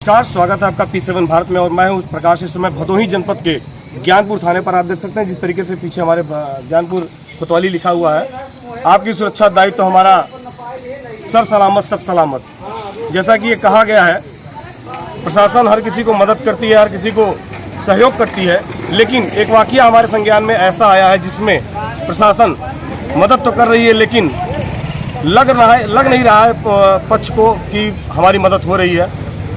नमस्कार, स्वागत है आपका P7 भारत में और मैं हूं प्रकाश। इस समय भदोही जनपद के ज्ञानपुर थाने पर आप देख सकते हैं जिस तरीके से पीछे हमारे ज्ञानपुर कोतवाली लिखा हुआ है। आपकी सुरक्षा दायित्व तो हमारा सर सलामत सब सलामत। जैसा कि ये कहा गया है, प्रशासन हर किसी को मदद करती है, हर किसी को सहयोग करती है, लेकिन एक वाकया हमारे संज्ञान में ऐसा आया है जिसमें प्रशासन मदद तो कर रही है लेकिन लग नहीं रहा है पक्ष को कि हमारी मदद हो रही है।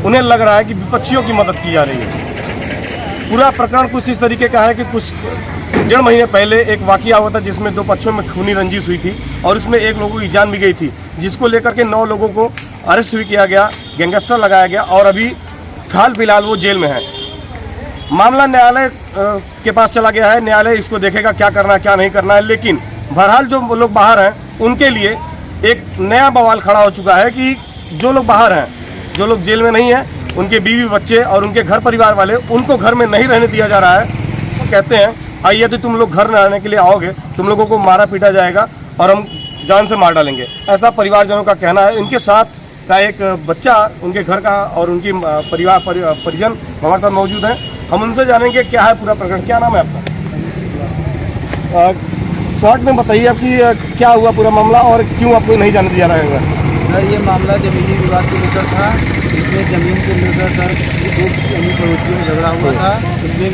उन्हें लग रहा है कि विपक्षियों की मदद की जा रही है। पूरा प्रकरण कुछ इस तरीके का है कि कुछ 1.5 महीने पहले एक वाकया हुआ था जिसमें 2 पक्षों में खूनी रंजिश हुई थी और उसमें 1 लोगों की जान भी गई थी, जिसको लेकर के 9 लोगों को अरेस्ट भी किया गया, गैंगस्टर लगाया गया और अभी फिलहाल वो जेल में है। मामला न्यायालय के पास चला गया है, न्यायालय इसको देखेगा क्या करना है क्या नहीं करना है। लेकिन बहरहाल जो लोग बाहर हैं उनके लिए एक नया बवाल खड़ा हो चुका है कि जो लोग बाहर हैं, जो लोग जेल में नहीं हैं, उनके बीवी बच्चे और उनके घर परिवार वाले, उनको घर में नहीं रहने दिया जा रहा है। तो कहते हैं आइए तो तुम लोग घर रहने के लिए आओगे, तुम लोगों को मारा पीटा जाएगा और हम जान से मार डालेंगे, ऐसा परिवारजनों का कहना है। इनके साथ का एक बच्चा, उनके घर का और उनकी परिजन हमारे साथ मौजूद हैं। हम उनसे जानेंगे क्या है पूरा प्रकरण। क्या नाम है आपका? शॉर्ट में बताइए आपकी क्या हुआ पूरा मामला और क्यों आपको नहीं जाने दिया रहा है? सर, ये मामला ज़मीनी विवाद को लेकर था। इसमें ज़मीन को लेकर सर 2 पड़ोसियों में झगड़ा हुआ था। इसमें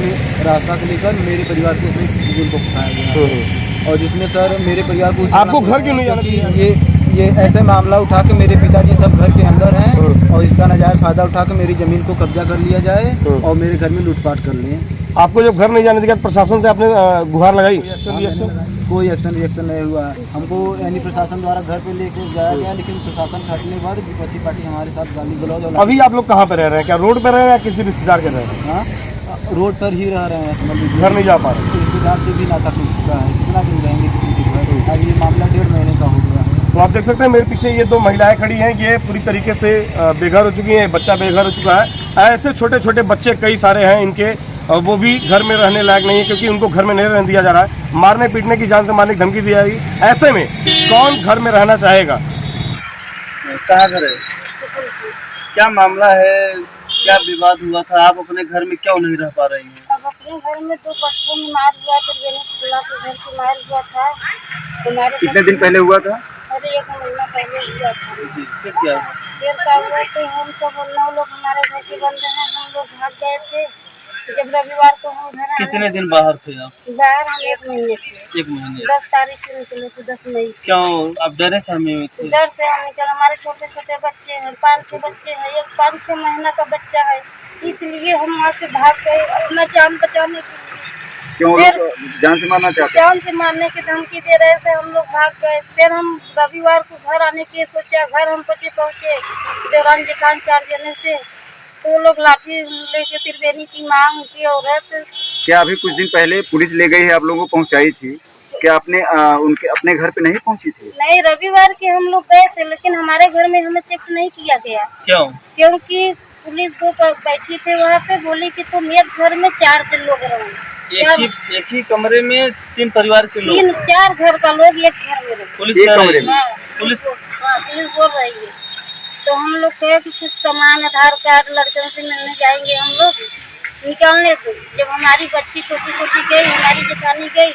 रास्ता को लेकर मेरे परिवार को बुजुर्ग को फंसाया गया और जिसमें सर मेरे परिवार को आपको घर क्यों नहीं जाना चाहिए? ये ऐसे मामला उठा के मेरे पिताजी सब घर के अंदर हैं और इसका नाजायज़ फायदा उठा के मेरी ज़मीन को कब्जा कर लिया जाए और मेरे घर में लूटपाट कर लें। आपको जब घर नहीं जाने दिया प्रशासन से आपने गुहार लगाई? कोई एक्शन रिएक्शन नहीं हुआ। हमको यानी प्रशासन द्वारा घर पे लेके जाया गया, लेकिन प्रशासन हटने के बाद विपक्षी पार्टी हमारे साथ गाली गलौज। अभी आप लोग कहाँ पे रह रहे हैं? क्या रोड पे रह रहे हैं या किसी रिश्तेदार के रह रहे हैं? हाँ, रोड पर ही रह रहे हैं। घर नहीं जा पा रहे? रिश्तेदार से भी नाता टूट चुका है। कितना दिन रहेंगे किसी के घर? अब ये मामला 1.5 महीने का हो गया। तो आप देख सकते हैं मेरे पीछे ये 2 महिलाएं खड़ी हैं, ये पूरी तरीके से बेघर हो चुकी हैं, बच्चा बेघर हो चुका है। ऐसे छोटे छोटे बच्चे कई सारे हैं इनके, वो भी घर में रहने लायक नहीं है क्योंकि उनको घर में नहीं रहने दिया जा रहा है। मारने पीटने की, जान से मारने की धमकी दी जा रही है। ऐसे में कौन घर में रहना चाहेगा? कहाँ घर है? क्या मामला है? क्या विवाद हुआ था? आप अपने घर में क्यों नहीं रह पा रही हैं? अब अपने घर में 2 पक्षों में मार हुआ था, घर से मार हुआ था। कितने दिन पहले हुआ था? अरे 1 महीना पहले हुआ था। फिर क्या? फिर क्या हुआ तो हम सब 9 लोग हमारे घर के बंद हैं, हम लोग भाग गए थे। जब रविवार को हम घर कितने दिन बाहर थे आप? बाहर हम 1 महीने थे। 1 महीने। 10 तारीख से निकले थे, 10 मई। क्यों आप डरे सहमे में थे? डर से हम निकले। हमारे छोटे छोटे बच्चे हैं, 5-6 बच्चे हैं, एक 5-6 महीना का बच्चा है, इसलिए हम वहाँ से भाग गए अपना जान बचाने के लिए। क्यों जान से मारना चाहते? जान से मारने की धमकी दे रहे थे, हम लोग भाग गए। फिर हम रविवार को घर आने की सोचा, घर हम पहुँचे देवरान जेठान 4 जने से, तो वो लोग लाठी लेके त्रिवेणी की मांग की औरत। क्या अभी कुछ दिन पहले पुलिस ले गई है, आप लोगों को पहुंचाई थी? क्या आपने उनके अपने घर पे नहीं पहुंची थी? नहीं, रविवार के हम लोग गए थे लेकिन हमारे घर में हमें शिफ्ट नहीं किया गया। क्यों? क्योंकि पुलिस 2 बैठी थे वहाँ पे, बोली कि तुम एक घर में 4 लोग रहो। एक ही कमरे में 3 परिवार के लोग? 3-4 घर का लोग एक घर में रहो। पुलिस एक कमरे में? पुलिस बोल रही है। तो हम लोग कहे कि कुछ सामान, आधार कार्ड, लड़कियों से मिलने जाएंगे हम लोग निकालने को। जब हमारी बच्ची छोटी छोटी गई, हमारी जेठानी गई,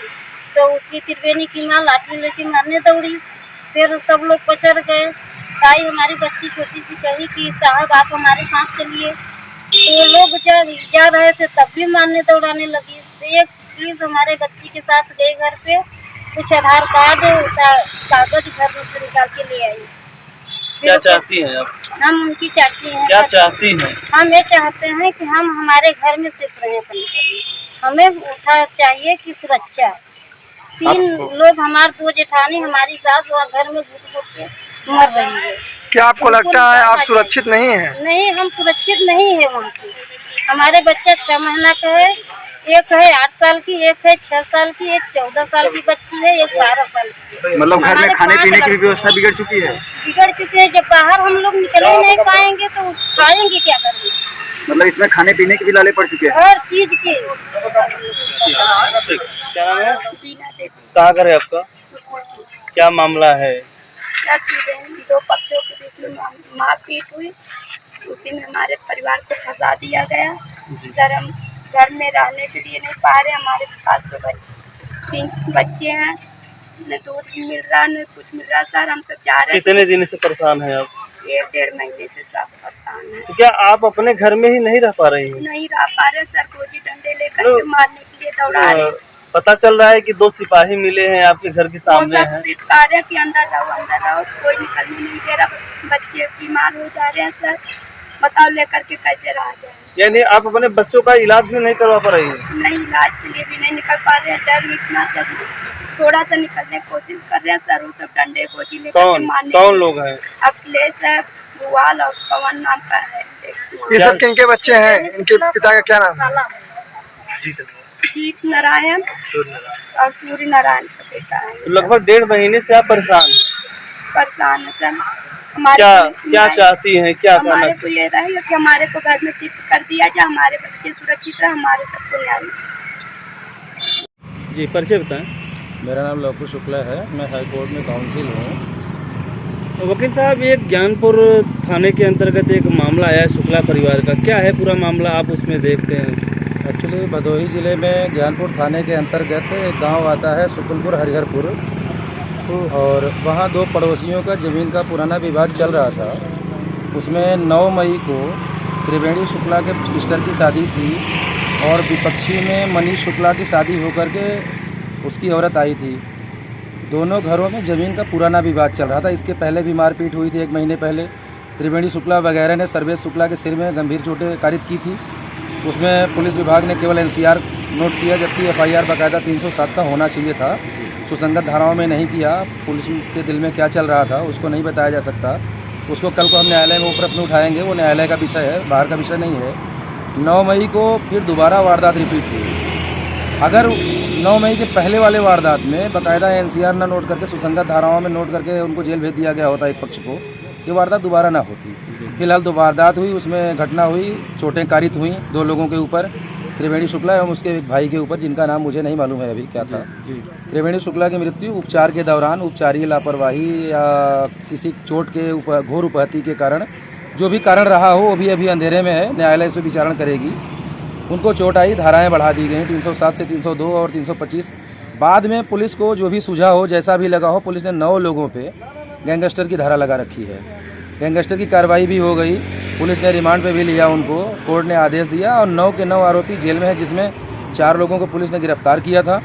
तो उसकी त्रिवेणी की माँ लाठी लेके मारने दौड़ी। फिर सब लोग पछड़ गए। ताई हमारी बच्ची छोटी सी कही कि साहब आप हमारे साथ चलिए, तो वो लोग जा रहे थे तब भी मारने दौड़ाने लगी। तो एक प्लीज हमारे बच्ची के साथ गए घर पे, कुछ आधार कार्ड कागज घर में से निकाल के ले आई। क्या चाहती हैं आप? हम उनकी चाची हैं। क्या चाहती हैं? हम ये चाहते हैं कि हम हमारे घर में शिफ्ट रहे अपने घर में। हमें उठा चाहिए कि सुरक्षा। 3 लोग, हमारे 2 जेठानी, हमारी सास और घर में घुट के मर रही है। क्या आपको लगता है आप सुरक्षित नहीं हैं? नहीं, हम सुरक्षित नहीं है वहाँ पे। हमारे बच्चा 6 महीना का है, एक है 8 साल की, एक है 6 साल की, एक 14 साल की बच्ची है, एक 12 साल की। मतलब घर में खाने पीने की व्यवस्था बिगड़ चुकी है? बिगड़ चुकी है। जब बाहर हम लोग निकले नहीं पाएंगे तो खाएंगे क्या करके? मतलब इसमें खाने पीने के भी लाले पड़ चुके हैं? हर चीज के। क्या नाम है? कहाँ घर है आपका? क्या मामला है? क्या चीजें 2 पक्षों के बीच में मारपीट हुई उसी में हमारे परिवार को फंसा दिया गया। सर हम घर में रहने के लिए नहीं पा रहे, हमारे पास तो 3 बच्चे हैं, न दूध मिल रहा न कुछ मिल रहा। सर हम सब जा रहे हैं। कितने दिन से परेशान हैं आप? 1-1.5 महीने से सब परेशान है। तो क्या आप अपने घर में ही नहीं रह पा रही हैं? नहीं रह पा रहे सर, गोजी डंडे लेकर के मारने के लिए दौड़ा रहे। पता चल रहा है कि 2 सिपाही मिले हैं आपके घर के सामने हैं। सिखा रहे कि अंदर रहो, कोई निकलने नहीं दे रहा। बच्चे बीमार हो जा रहे हैं सर, बताओ लेकर के कैसे रह जाए। यानी आप अपने बच्चों का इलाज भी नहीं करवा पा रही हैं? नहीं, इलाज के लिए भी नहीं निकल पा रहे हैं। डर इतना थोड़ा सा निकलने की कोशिश कर रहे हैं सर, वो सब डंडे गोजी लेकर के मारने। कौन लोग हैं? अखिलेश है, बुआल और पवन नाम का है। ये सब किनके बच्चे हैं? इनके पिता का क्या नाम है? जीत नारायण और सूर्य नारायण का बेटा है। तो लगभग 1.5 महीने से आप परेशान है सर। हमारे क्या चाहती हैं, क्या हमारे को ये रहेगा कि हमारे को घर में शिफ्ट कर दिया जाए, हमारे बच्चे सुरक्षित रहे, हमारे सबको न्याय मिले। जी परिचय बताएं। मेरा नाम लवकुश शुक्ला है, मैं हाई कोर्ट में काउंसिल हूँ। वकील साहब, ये ज्ञानपुर थाने के अंतर्गत एक मामला आया है शुक्ला परिवार का, क्या है पूरा मामला, आप उसमें देखते हैं? एक्चुअली भदोही ज़िले में ज्ञानपुर थाने के अंतर्गत एक गांव आता है शुक्लपुर हरिहरपुर, और वहाँ 2 पड़ोसियों का ज़मीन का पुराना विवाद चल रहा था। उसमें 9 मई को त्रिवेणी शुक्ला के सिस्टर की शादी थी और विपक्षी में मनीष शुक्ला की शादी होकर के उसकी औरत आई थी। दोनों घरों में ज़मीन का पुराना विवाद चल रहा था। इसके पहले भी मारपीट हुई थी 1 महीने पहले। त्रिवेणी शुक्ला वगैरह ने सर्वेश शुक्ला के सिर में गंभीर चोटें कारित की थी। उसमें पुलिस विभाग ने केवल NCR नोट किया, जबकि FIR बाकायदा 307 का होना चाहिए था। सुसंगत धाराओं में नहीं किया। पुलिस के दिल में क्या चल रहा था उसको नहीं बताया जा सकता। उसको कल को हम न्यायालय में प्रश्न उठाएंगे, वो न्यायालय का विषय है, बाहर का विषय नहीं है। 9 मई को फिर दोबारा वारदात रिपीट हुई। अगर 9 मई के पहले वाले वारदात में बाकायदा NCR न नोट करके सुसंगत धाराओं में नोट करके उनको जेल भेज दिया गया होता एक पक्ष को, ये वारदात दोबारा ना होती। फिलहाल 2 वारदात हुई, उसमें घटना हुई, चोटें कारित हुई 2 लोगों के ऊपर, त्रिवेणी शुक्ला एवं उसके एक भाई के ऊपर, जिनका नाम मुझे नहीं मालूम है अभी क्या था। त्रिवेणी शुक्ला की मृत्यु उपचार के दौरान उपचारीय लापरवाही या किसी चोट के घोर उपहति के कारण, जो भी कारण रहा हो वो भी अभी अंधेरे में है, न्यायालय इस पर विचारण करेगी। उनको चोट आई, धाराएं बढ़ा दी गई 307 से 302 और 325। बाद में पुलिस को जो भी सूझा हो, जैसा भी लगा हो, पुलिस ने 9 लोगों पे गैंगस्टर की धारा लगा रखी है। गैंगस्टर की कार्रवाई भी हो गई, पुलिस ने रिमांड पे भी लिया उनको, कोर्ट ने आदेश दिया और 9 के 9 आरोपी जेल में है, जिसमें 4 लोगों को पुलिस ने गिरफ्तार किया था।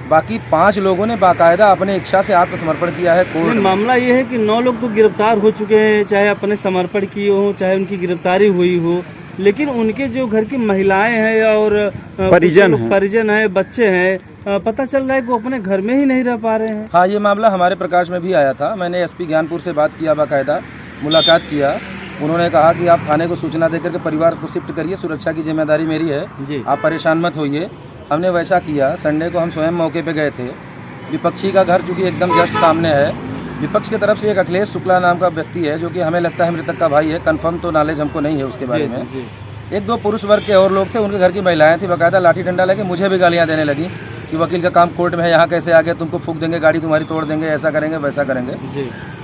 बाकी 5 लोगों ने बाकायदा अपने इच्छा से आत्मसमर्पण किया है। कोर्ट मामला ये है कि 9 लोग तो गिरफ्तार हो चुके हैं, चाहे अपने समर्पण किए हो, चाहे उनकी गिरफ्तारी हुई हो, लेकिन उनके जो घर की महिलाएं हैं और परिजन है, बच्चे हैं, पता चल रहा है कि वो अपने घर में ही नहीं रह पा रहे हैं। हाँ, ये मामला हमारे प्रकाश में भी आया था। मैंने SP ज्ञानपुर से बात किया, बाकायदा मुलाकात किया। उन्होंने कहा कि आप थाने को सूचना देकर के परिवार को शिफ्ट करिए, सुरक्षा की जिम्मेदारी मेरी है, आप परेशान मत होइए। हमने वैसा किया। संडे को हम स्वयं मौके पे गए थे। विपक्षी का घर चूँकि एकदम जस्ट सामने है, विपक्ष की तरफ से एक अखिलेश शुक्ला नाम का व्यक्ति है, जो कि हमें लगता है मृतक का भाई है, कंफर्म तो नॉलेज हमको नहीं है उसके बारे में। 1-2 पुरुष वर्ग के और लोग थे, उनके घर की महिलाएं थी, बाकायदा लाठी डंडा लेके मुझे भी गालियाँ देने लगी कि वकील का काम कोर्ट में है, यहाँ कैसे आ गए, तुमको फूंक देंगे, गाड़ी तुम्हारी तोड़ देंगे, ऐसा करेंगे वैसा करेंगे।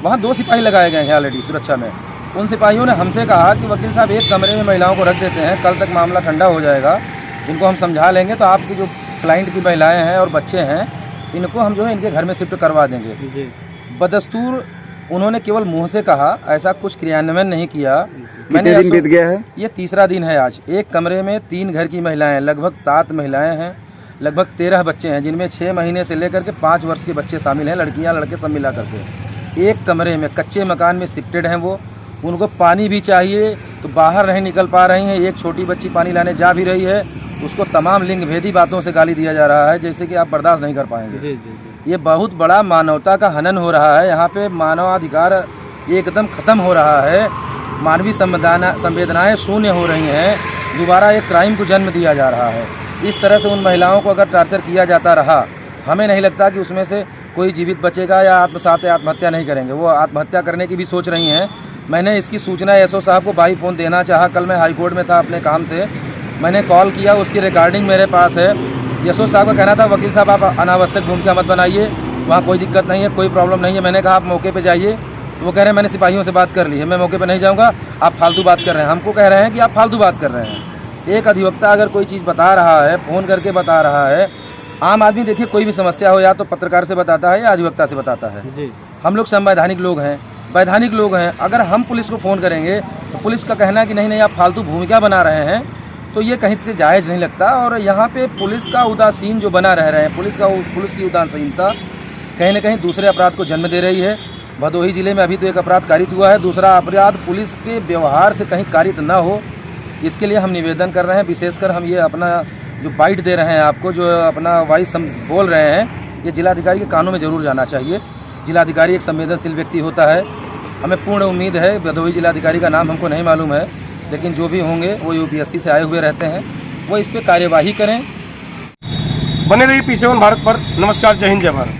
वहाँ 2 सिपाही लगाए गए हैं ऑलरेडी सुरक्षा में। उन सिपाहियों ने हमसे कहा कि वकील साहब एक कमरे में महिलाओं को रख देते हैं, कल तक मामला ठंडा हो जाएगा, इनको हम समझा लेंगे, तो आपकी जो क्लाइंट की महिलाएं हैं और बच्चे हैं, इनको हम जो है इनके घर में शिफ्ट करवा देंगे। बदस्तूर उन्होंने केवल मुंह से कहा, ऐसा कुछ क्रियान्वयन नहीं किया। कितने दिन बीत गया है? ये 3रा दिन है आज। एक कमरे में 3 घर की महिलाएं, लगभग 7 महिलाएं हैं, लगभग 13 बच्चे हैं, जिनमें 6 महीने से लेकर के 5 वर्ष के बच्चे शामिल हैं, लड़कियां लड़के सब मिला करके। एक कमरे में कच्चे मकान में शिफ्टेड हैं वो। उनको पानी भी चाहिए तो बाहर नहीं निकल पा रही हैं। एक छोटी बच्ची पानी लाने जा भी रही है, उसको तमाम लिंग भेदी बातों से गाली दिया जा रहा है, जैसे कि आप बर्दाश्त नहीं कर पाएंगे। ये बहुत बड़ा मानवता का हनन हो रहा है। यहाँ पे मानवाधिकार एकदम ख़त्म हो रहा है, मानवीय संवेदनाएं शून्य हो रही हैं। दोबारा एक क्राइम को जन्म दिया जा रहा है। इस तरह से उन महिलाओं को अगर टॉर्चर किया जाता रहा, हमें नहीं लगता कि उसमें से कोई जीवित बचेगा या आत्मसात या आत्महत्या नहीं करेंगे। वो आत्महत्या करने की भी सोच रही हैं। मैंने इसकी सूचना SO साहब को बाई फ़ोन देना चाहा। कल मैं हाई कोर्ट में था अपने काम से, मैंने कॉल किया, उसकी रिकॉर्डिंग मेरे पास है। SO साहब का कहना था वकील साहब आप अनावश्यक भूमिका मत बनाइए, वहाँ कोई दिक्कत नहीं है, कोई प्रॉब्लम नहीं है। मैंने कहा आप मौके पे जाइए, तो वो कह रहे हैं मैंने सिपाहियों से बात कर ली है, मैं मौके पर नहीं जाऊँगा, आप फालतू बात कर रहे हैं। हमको कह रहे हैं कि आप फालतू बात कर रहे हैं। एक अधिवक्ता अगर कोई चीज़ बता रहा है, फ़ोन करके बता रहा है, आम आदमी देखिए कोई भी समस्या हो या तो पत्रकार से बताता है या अधिवक्ता से बताता है। जी हम लोग संवैधानिक लोग हैं, वैधानिक लोग हैं। अगर हम पुलिस को फ़ोन करेंगे तो पुलिस का कहना है कि नहीं आप फालतू भूमिका बना रहे हैं, तो ये कहीं से जायज़ नहीं लगता। और यहाँ पे पुलिस का उदासीन जो बना रह रहे हैं, पुलिस की उदासीनता कहीं न कहीं दूसरे अपराध को जन्म दे रही है। भदोही ज़िले में अभी तो एक अपराध कारित हुआ है, दूसरा अपराध पुलिस के व्यवहार से कहीं कारित ना हो, इसके लिए हम निवेदन कर रहे हैं। विशेषकर हम ये अपना जो बाइट दे रहे हैं आपको, जो अपना वॉइस हम बोल रहे हैं, ये जिलाधिकारी के कानों में ज़रूर जाना चाहिए। जिलाधिकारी एक संवेदनशील व्यक्ति होता है। हमें पूर्ण उम्मीद है, भदोही जिलाधिकारी का नाम हमको नहीं मालूम है, लेकिन जो भी होंगे वो यूपीएससी से आए हुए रहते हैं, वो इस पर कार्यवाही करें। बने रहिए P7 भारत पर। नमस्कार, जय हिंद, जय भारत।